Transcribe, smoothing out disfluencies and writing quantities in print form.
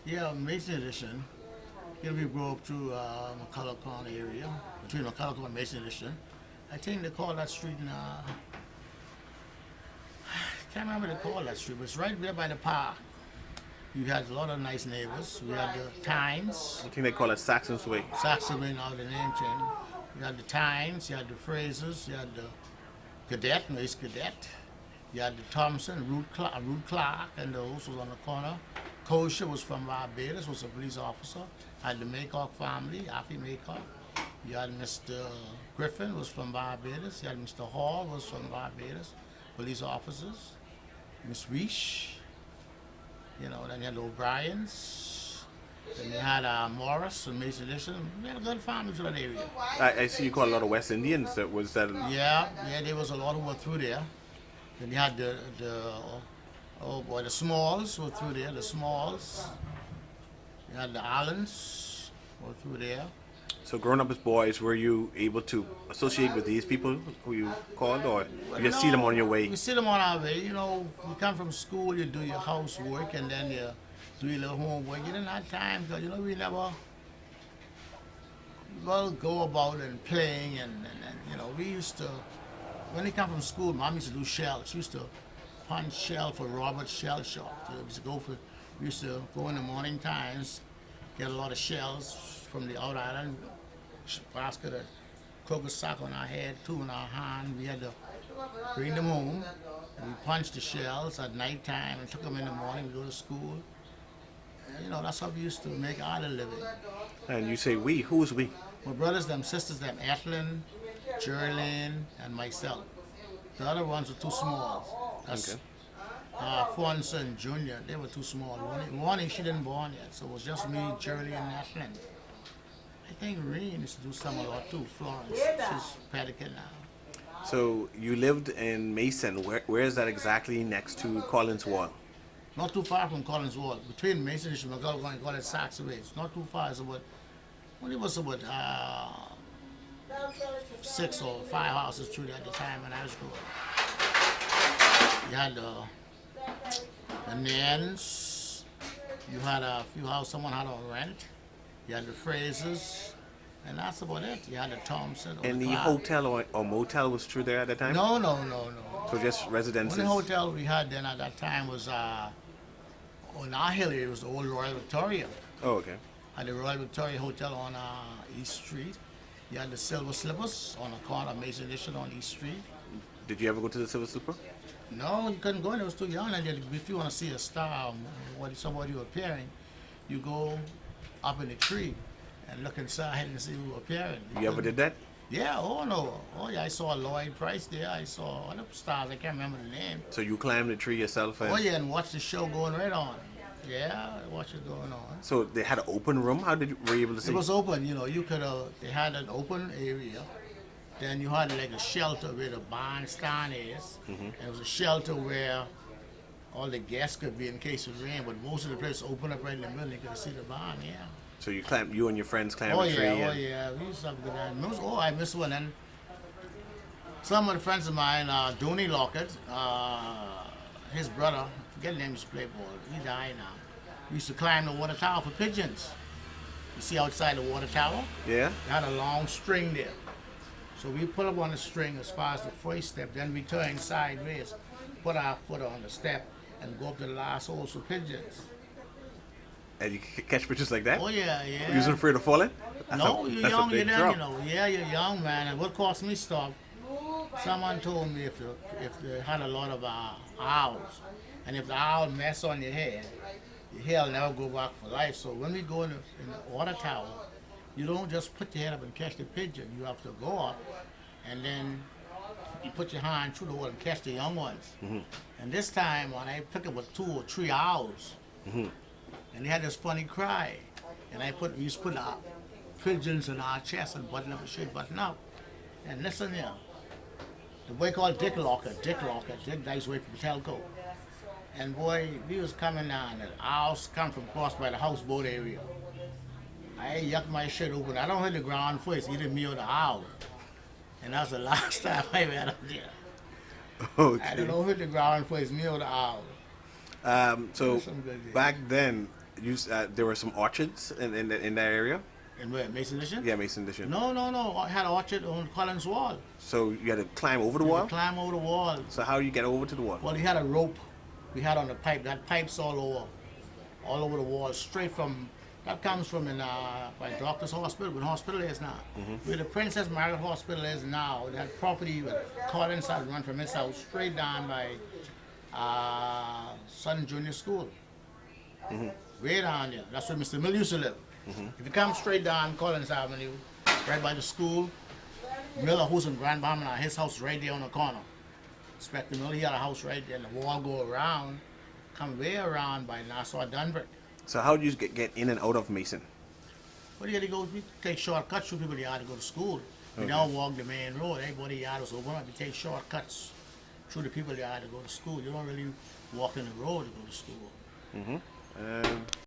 Yeah, Mason Edition. You know, we grew up through McCullough area, between McCullough and Mason Edition. I think they call that street in, can't remember what they call that street, but it's right there by the park. You had a lot of nice neighbors. We had the Times, I think they call it Saxon's Way. Saxon, now the name change. You had the Times, you had the Frasers, you had the Cadet, Mace Cadet. You had the Thompson, Ruth Clark, and those was on the corner. Kosher was from Barbados, was a police officer. Had the Maycock family, Afi Maycock. You had Mr. Griffin, was from Barbados. You had Mr. Hall, was from Barbados, police officers. Miss Weish, you know, then you had the O'Briens. Then you had Morris from Mason Edition. We had a good family from that area. I see you call a lot of West Indians. Was that? Yeah, there was a lot who were through there. Then you had the oh boy, the Smalls were through there, the Smalls. You had the Allens were through there. So growing up as boys, were you able to associate with these people who you called, or you just see them on your way? We see them on our way. You know, you come from school, you do your housework, and then you do your little homework. You didn't have time because, you know, we never go about and playing, and you know, we used to, when they come from school, Mom used to do shells. She used to punch shell for Robert Shell Shop. We used to go in the morning times, get a lot of shells from the out island, basket of crooked sock on our head, two in our hand. We had to bring them home. We punched the shells at night time and took them in the morning to go to school. And, you know, that's how we used to make our living. And you say we, who's we? My brothers, them sisters, them Ethlyn, Geraldine, and myself. The other ones were too small. That's Okay. Fonson Jr., they were too small. One, she didn't born yet, so it was just me, Geraldine, and Ethlyn. I think Reen used to do some a lot too, Florence. She's Pelican now. So you lived in Mason. Where is that exactly next to Collins Wall? Not too far from Collins Wall. Between Mason and McCullough, going to call it Saxon Way. It's not too far. It's about, only was about 6 or 5 houses through there at the time when I was growing up. You had the Nans. You had a few houses someone had on rent. You had the Frasers. And that's about it. You had the Thompson. And the hotel or motel was true there at the time? No. So just residences? The only hotel we had then at that time was, on our hill area, it was the old Royal Victoria. Oh, okay. Had the Royal Victoria Hotel on East Street. You had the Silver Slippers on the corner of Mason Edition on East Street. Did you ever go to the Silver Slipper? No, you couldn't go in. It was too young. And if you want to see a star, somebody appearing, you go up in the tree and look inside and see who appearing. You ever did that? Yeah, oh no. Oh yeah, I saw Lloyd Price there. I saw other stars. I can't remember the name. So you climbed the tree yourself? And Oh yeah, and watch the show going right on. Yeah, watch it going on. So they had an open room? How were you able to see? It was open, you know, you could they had an open area. Then you had like a shelter where the barn stand is. And it was a shelter where all the guests could be in case of rain, but most of the place open up right in the middle, you could see the barn, yeah. So you and your friends climbed the tree? Oh yeah, we used to have a good time. I missed one. And some of the friends of mine, Dooney Lockett, his brother, I forget the name, used to play ball. He died now. We used to climb the water tower for pigeons. You see outside the water tower? Yeah? They had a long string there. So we put up on the string as far as the first step, then we turn sideways, put our foot on the step, and go up to the last hole for pigeons. And you catch pictures like that? Oh yeah. You wasn't afraid of falling? No, you're young, you're drop. you know. Yeah, you're young, man. And what cost me stop? Someone told me if they had a lot of owls, and if the owl mess on your head, your hair will never go back for life. So when we go in the water tower, you don't just put your head up and catch the pigeon. You have to go up, and then you put your hand through the water and catch the young ones. And this time, when I picked up 2 or 3 owls, and they had this funny cry, and we used to put our pigeons in our chest and button up the shit, button up. And listen here, the boy called Dick Lockett, Dick nice way from Telco. And boy, we was coming down, and the owls come from across by the houseboat area. I yucked my shit open. I don't hit the ground first, either me or the owl. And that's the last time I went up there. Okay. I don't hit the ground first, me or the owl. So back then, there were some orchards in that area. In where? Mason Edition? Yeah, Mason Edition. No. I had an orchard on Collins Wall. So you had to climb over the You had wall. to climb over the wall. So how do you get over to the wall? Well, he had a rope. We had on the pipe. That pipes all over the wall, straight from. That comes from by Doctor's Hospital, where the hospital is now. Where the Princess Margaret Hospital is now. That property with Collins had run from his house straight down by Sutton Junior School. Way down there. That's where Mr. Mill used to live. If you come straight down Collins Avenue, right by the school, Miller, who's in Grand Bahama, his house is right there on the corner. Inspector Miller, he had a house right there, and the wall go around, come way around by Nassau Dunbrook. So how do you get in and out of Mason? Well, you gotta go, we take shortcuts through people yard to go to school. We don't walk the main road. Everybody yard was open up. We take shortcuts through the people yard to go to school. You don't really walk in the road to go to school.